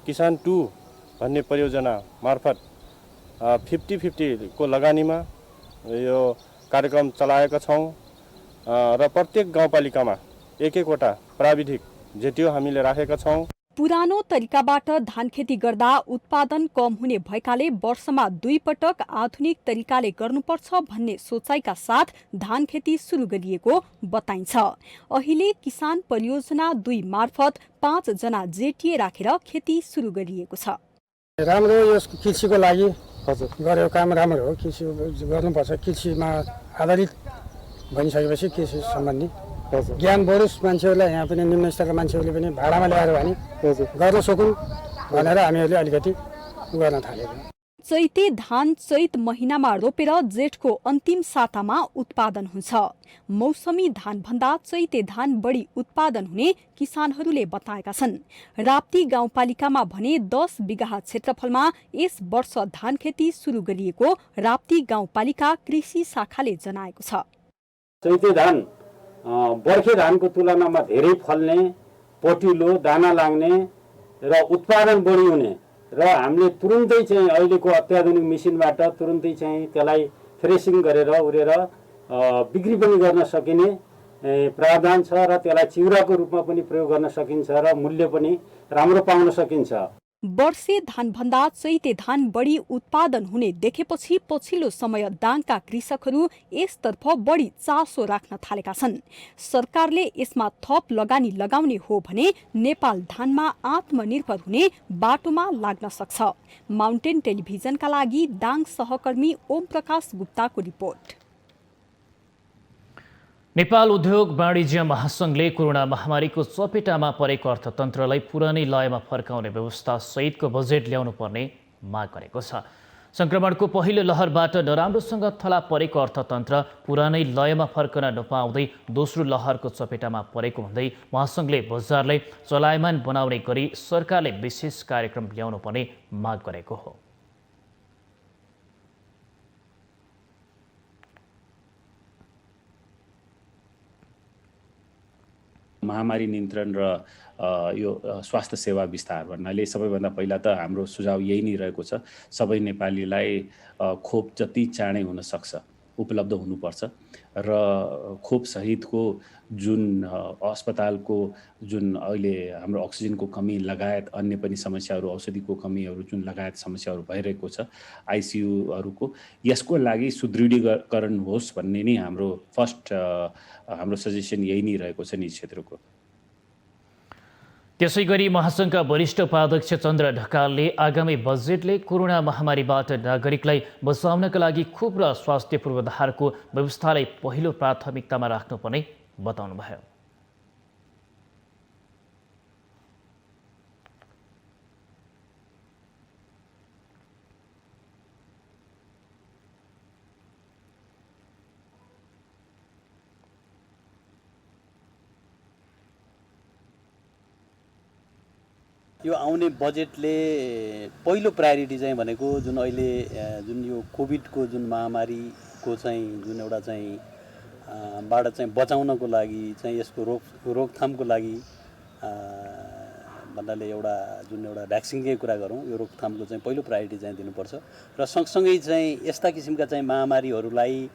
किसान 2 भन्ने परियोजना मार्फत 50-50 को लगानीमा यो कार्यक्रम चलाएका छौँ र प्रत्येक गाउँपालिकामा 1-1वटा प्राविधिक जिटिओ हामीले राखेका छौँ। पुरानो तरिकाबाट धान खेती गर्दा उत्पादन कम हुने भएकाले वर्षमा 2 पटक आधुनिक तरिकाले गर्नुपर्छ भन्ने सोचाइका साथ धान खेती सुरु गरिएको बताइन्छ। अहिले किसान परियोजना 2 मार्फत 5 जना जेटिए राखेर खेती सुरु गरिएको छ। राम्रो यो कृषिको लागि गरेको काम राम्रो हो। कृषि गर्नुपर्छ। कृषिमा आधारित भनिसकेपछि कृषि सम्बन्धी ज्ञान बढोस् मान्छेहरूलाई। यहाँ पनि निम्न स्तरका मान्छेहरूले पनि भाडामा ल्याएर भने गर्न सकुन् भनेर हामीहरूले अलिकति गर्न थालेको। चैते धान चैत महिनामा रोपेर जेठको अन्तिम सातामा उत्पादन हुन्छ। मौसमी धानभन्दा चैते धान बढी उत्पादन हुने किसानहरूले बताएका छन्। राप्ती गाउँपालिकामा भने 10 बिघा क्षेत्रफलमा यस वर्ष धान खेती सुरु गरिएको राप्ती गाउँपालिका कृषि शाखाले जनाएको छ। चैते धान बर्खे धानको तुलनामा धेरै फल्ने, पटिलो, दाना लाग्ने र उत्पादन बढी हुने र हामीले तुरुन्तै चाहिँ अहिलेको अत्याधुनिक मेसिनबाट तुरुन्तै चाहिँ त्यसलाई थ्रेसिङ गरेर उरेर बिक्री पनि गर्न सकिने प्रावधान छ र त्यसलाई चिउराको रूपमा पनि प्रयोग गर्न सकिन्छ र मूल्य पनि राम्रो पाउन सकिन्छ। वर्षे धानभन्दा चैते धान बढी उत्पादन हुने देखेपछि पछिल्लो समय दाङका कृषकहरू यसतर्फ बढी चासो राख्न थालेका छन्। सरकारले यसमा थप लगानी लगाउने हो भने नेपाल धानमा आत्मनिर्भर हुने बाटोमा लाग्न सक्छ। माउन्टेन टेलिभिजनका लागि दाङ सहकर्मी ओम प्रकाश गुप्ताको रिपोर्ट। नेपाल उद्योग वाणिज्य महासंघले कोरोना महामारीको चपेटामा परेको अर्थतन्त्रलाई पुरानै लयमा फर्काउने व्यवस्था सहितको बजेट ल्याउनु पर्ने माग गरेको छ। संक्रमणको पहिलो लहरबाट नराम्रोसँग थला परेको अर्थतन्त्र पुरानै लयमा फर्कन नपाउँदै दोस्रो लहरको चपेटामा परेको भन्दै महासंघले बजारलाई चलायमान बनाउने गरी सरकारले विशेष कार्यक्रम ल्याउनु पर्ने माग गरेको हो। महामारी नियन्त्रण र यो स्वास्थ्य सेवा विस्तार भन्नाले सबैभन्दा पहिला त हाम्रो सुझाव यही नै रहेको छ। सबै नेपालीलाई खोप जति चाँडै हुन सक्छ उपलब्ध हुनुपर्छ र खोप सहितको जुन अस्पतालको जुन अहिले हाम्रो अक्सिजनको कमी लगायत अन्य पनि समस्याहरू, औषधिको कमीहरू जुन लगायत समस्याहरू भइरहेको छ आइसियुहरूको, यसको लागि सुदृढीकरण होस् भन्ने नै हाम्रो फर्स्ट हाम्रो सजेसन यही नै रहेको छ निजी क्षेत्रको। त्यसैगरी महासंघका वरिष्ठ उपाध्यक्ष चन्द्र ढकालले आगामी बजेटले कोरोना महामारीबाट नागरिकलाई बचाउनका लागि खोप र स्वास्थ्य पूर्वाधारको व्यवस्थालाई पहिलो प्राथमिकतामा राख्नुपर्ने बताउनुभयो। यो आउने बजेटले पहिलो प्रायोरिटी चाहिँ भनेको जुन अहिले जुन यो कोभिडको जुन महामारीको चाहिँ जुन एउटा चाहिँ बाट चाहिँ बचाउनको लागि चाहिँ यसको रोकथामको लागि भन्नाले एउटा जुन एउटा भ्याक्सिनकै कुरा गरौँ, यो रोकथामको चाहिँ पहिलो प्रायोरिटी चाहिँ दिनुपर्छ र सँगसँगै चाहिँ यस्ता किसिमका चाहिँ महामारीहरूलाई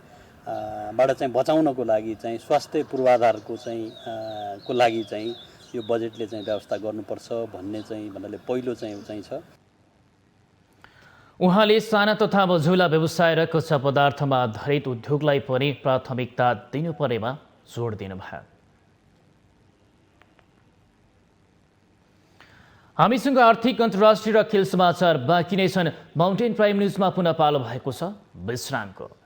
बाट चाहिँ बचाउनको लागि चाहिँ स्वास्थ्य पूर्वाधारको चाहिँ को लागि चाहिँ यो बजेटले चाहिँ व्यवस्था गर्नुपर्छ भन्ने चाहिँ भन्नाले पहिलो चाहिँ छ। उहाँले साना तथा मझौला व्यवसाय र कच्चा पदार्थमा आधारित उद्योगलाई पनि प्राथमिकता दिनुपर्नेमा जोड दिनुभयो। हामीसँग आर्थिक अन्तर्राष्ट्रिय र खेल समाचार बाँकी नै छन्। माउन्टेन प्राइम न्युजमा पुनः पालो भएको छ विश्रामको।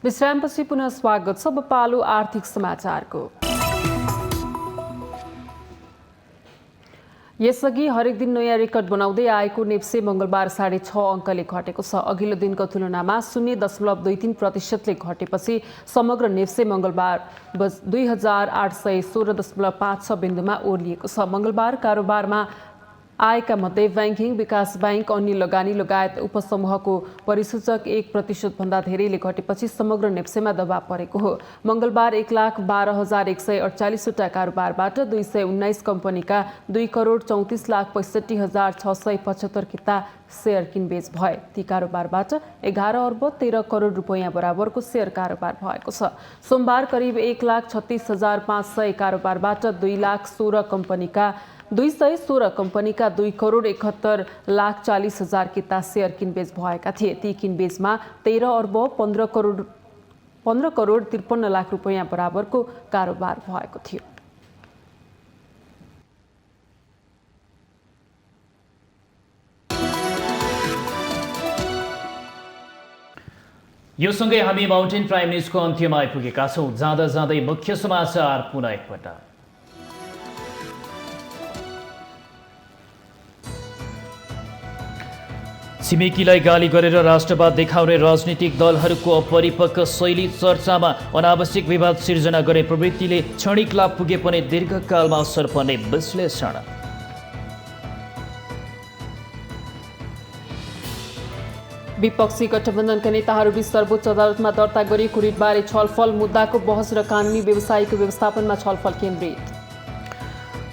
विश्रामपछि पुनः स्वागत छ। अब पालो आर्थिक समाचारको। यसअघि हरेक दिन नयाँ रेकर्ड बनाउँदै आएको नेप्से मंगलबार 6.5 अङ्कले घटेको छ। अघिल्लो दिनको तुलनामा 0.23% घटेपछि समग्र नेप्से मंगलबार 2816.56 बिन्दुमा ओर्लिएको छ। मंगलबार कारोबारमा आएका मध्ये ब्याङ्किङ, विकास ब्याङ्क, अन्य लगानी लगायत उपसमूहको परिसूचक 1% भन्दा धेरैले घटेपछि समग्र नेप्सेमा दबाव परेको हो। मंगलबार 1,12,148 वटा कारोबारबाट 219 कम्पनीका 2,34,65,675 किता शेयर किनबेच भए। ती कारोबारबाट 11 अर्ब 13 करोड रुपैयाँ बराबरको शेयर कारोबार भएको छ। सोमबार करिब 1,36,500 कारोबारबाट 2,16 कम्पनीका 2 करोड 71,40,000 किता शेयर किनबेच भएका थिए। ती किनबेचमा 13 अर्ब 15 करोड 53 लाख रुपैयाँ बराबरको कारोबार भएको थियो। यो सँगै हामी माउन्टेन प्राइम न्युजको अन्त्यमा आइपुगेका छौँ। जाँदा जाँदै मुख्य समाचार पुनः एकपटक। छिमेकीलाई गाली गरेर राष्ट्रवाद देखाउने राजनीतिक दलहरूको अपरिपक्व शैली चर्चामा अनावश्यक विवाद सिर्जना गर्ने प्रवृत्तिले क्षणिक लाभ पुगे पनि दीर्घकालमा असर पर्ने विश्लेषण। विपक्षी गठबन्धनका नेताहरूबीच सर्वोच्च अदालतमा दर्ता गरिएको रिटबारे छलफल, मुद्दाको बहस र कानुनी व्यवसायको व्यवस्थापनमा छलफल केन्द्रित।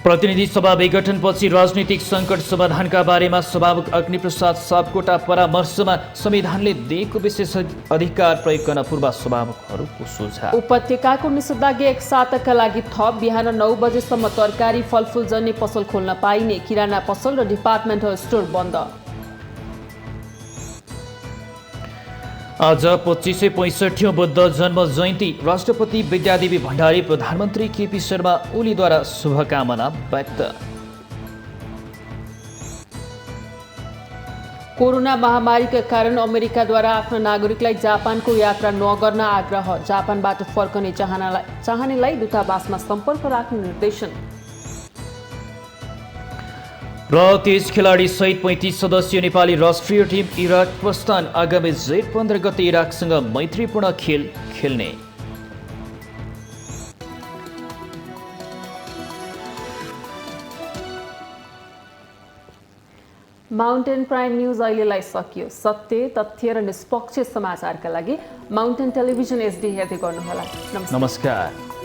प्रतिनिधि सभा विघटनपछि राजनीतिक सङ्कट समाधानका बारेमा सभामुख अग्निप्रसाद सापकोटा परामर्शमा संविधानले दिएको विशेष अधिकार प्रयोग गर्न पूर्व सभामुखहरूको सुझाव। उपत्यकाको निषेधाज्ञा 1 साताका लागि थप। बिहान 9 बजेसम्म तरकारी फलफुल जन्य पसल खोल्न पाइने। किराना पसल र डिपार्टमेन्टल स्टोर बन्द। आज 2565औं बुद्ध जन्म जयन्ती। राष्ट्रपति विद्यादेवी भण्डारी, प्रधानमन्त्री केपी शर्मा ओलीद्वारा शुभकामना व्यक्त। कोरोना महामारीका कारण अमेरिकाद्वारा आफ्ना नागरिकलाई जापानको यात्रा नगर्न आग्रह। जापानबाट फर्कने चाहनेलाई दूतावासमा सम्पर्क राख्ने निर्देशन। र 23 खेलाडी सहित 35 सदस्यीय नेपाली राष्ट्रिय टिम इराक प्रस्थान। आगामी जेठ 15 गते इराकसँग मैत्रीपूर्ण खेल खेल्ने। माउन्टेन प्राइम न्युज अहिलेलाई सकियो। सत्य, तथ्य र निष्पक्ष समाचारका लागि माउन्टेन टेलिभिजन HD हेर्दै गर्नुहोला। नमस्कार।